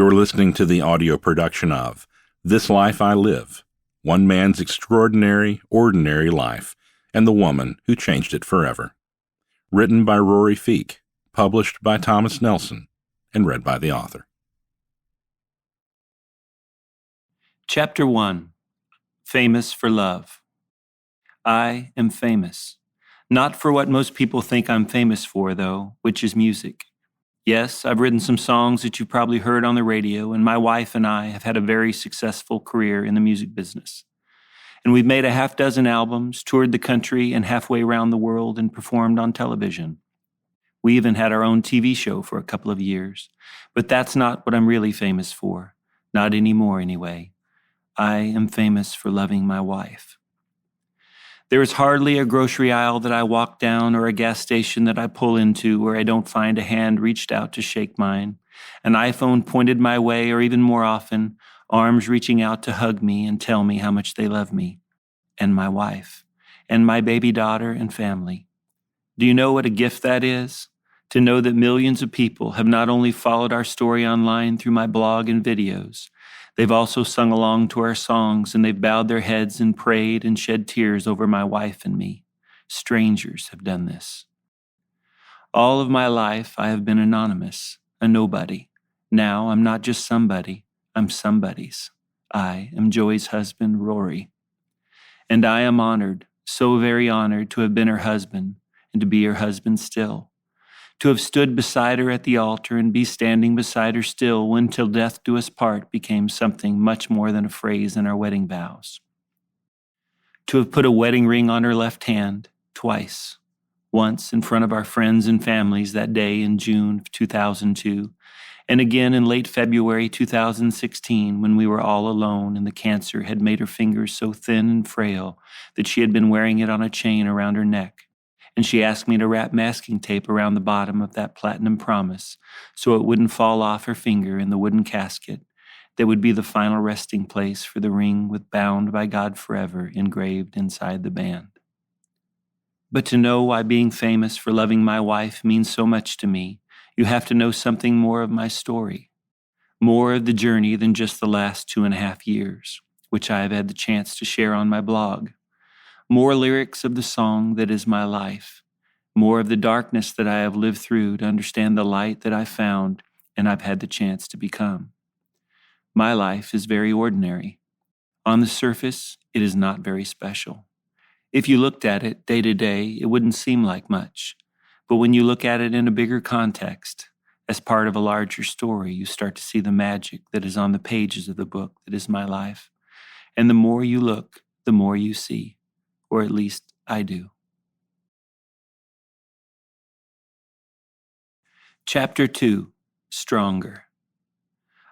You're listening to the audio production of This Life I Live, One Man's Extraordinary, Ordinary Life, and the Woman Who Changed It Forever. Written by Rory Feek, published by Thomas Nelson, and read by the author. Chapter 1. Famous for Love. I am famous. Not for what most people think I'm famous for, though, which is music. Yes, I've written some songs that you've probably heard on the radio, and my wife and I have had a very successful career in the music business. And we've made a half dozen albums, toured the country and halfway around the world, and performed on television. We even had our own TV show for a couple of years. But that's not what I'm really famous for. Not anymore, anyway. I am famous for loving my wife. There is hardly a grocery aisle that I walk down or a gas station that I pull into where I don't find a hand reached out to shake mine, an iPhone pointed my way, or even more often, arms reaching out to hug me and tell me how much they love me, and my wife, and my baby daughter and family. Do you know what a gift that is? To know that millions of people have not only followed our story online through my blog and videos, they've also sung along to our songs, and they've bowed their heads and prayed and shed tears over my wife and me. Strangers have done this. All of my life I have been anonymous, a nobody. Now I'm not just somebody, I'm somebody's. I am Joey's husband, Rory. And I am honored, so very honored to have been her husband and to be her husband still. To have stood beside her at the altar and be standing beside her still when "till death do us part" became something much more than a phrase in our wedding vows. To have put a wedding ring on her left hand twice, once in front of our friends and families that day in June of 2002, and again in late February 2016 when we were all alone and the cancer had made her fingers so thin and frail that she had been wearing it on a chain around her neck. And she asked me to wrap masking tape around the bottom of that platinum promise so it wouldn't fall off her finger in the wooden casket that would be the final resting place for the ring with "Bound by God Forever" engraved inside the band. But to know why being famous for loving my wife means so much to me, you have to know something more of my story, more of the journey than just the last 2.5 years, which I have had the chance to share on my blog. More lyrics of the song that is my life, more of the darkness that I have lived through to understand the light that I found and I've had the chance to become. My life is very ordinary. On the surface, it is not very special. If you looked at it day to day, it wouldn't seem like much. But when you look at it in a bigger context, as part of a larger story, you start to see the magic that is on the pages of the book that is my life. And the more you look, the more you see. Or at least I do. Chapter 2. Stronger.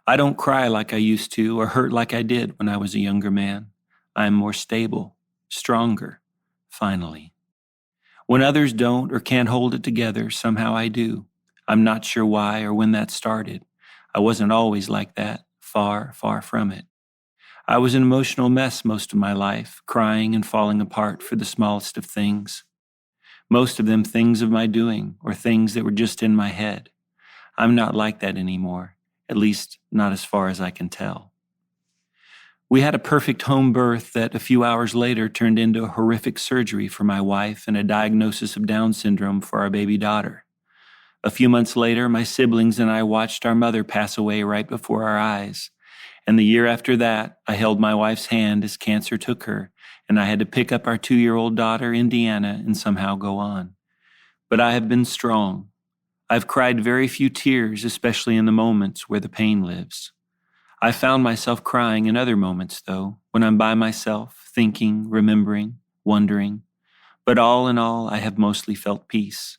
I don't cry like I used to or hurt like I did when I was a younger man. I am more stable, stronger, finally. When others don't or can't hold it together, somehow I do. I'm not sure why or when that started. I wasn't always like that, far, far from it. I was an emotional mess most of my life, crying and falling apart for the smallest of things. Most of them things of my doing, or things that were just in my head. I'm not like that anymore, at least not as far as I can tell. We had a perfect home birth that a few hours later turned into a horrific surgery for my wife and a diagnosis of Down syndrome for our baby daughter. A few months later, my siblings and I watched our mother pass away right before our eyes. And the year after that, I held my wife's hand as cancer took her, and I had to pick up our 2-year-old daughter, Indiana, and somehow go on. But I have been strong. I've cried very few tears, especially in the moments where the pain lives. I found myself crying in other moments, though, when I'm by myself, thinking, remembering, wondering. But all in all, I have mostly felt peace.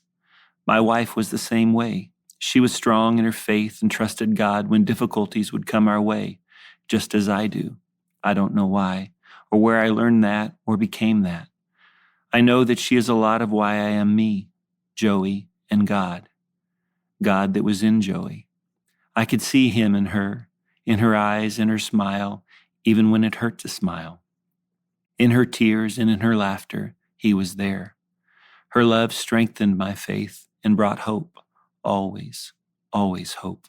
My wife was the same way. She was strong in her faith and trusted God when difficulties would come our way, just as I do. I don't know why, or where I learned that, or became that. I know that she is a lot of why I am me, Joey, and God. God that was in Joey. I could see him in her eyes, in her smile, even when it hurt to smile. In her tears and in her laughter, he was there. Her love strengthened my faith and brought hope, always, always hope.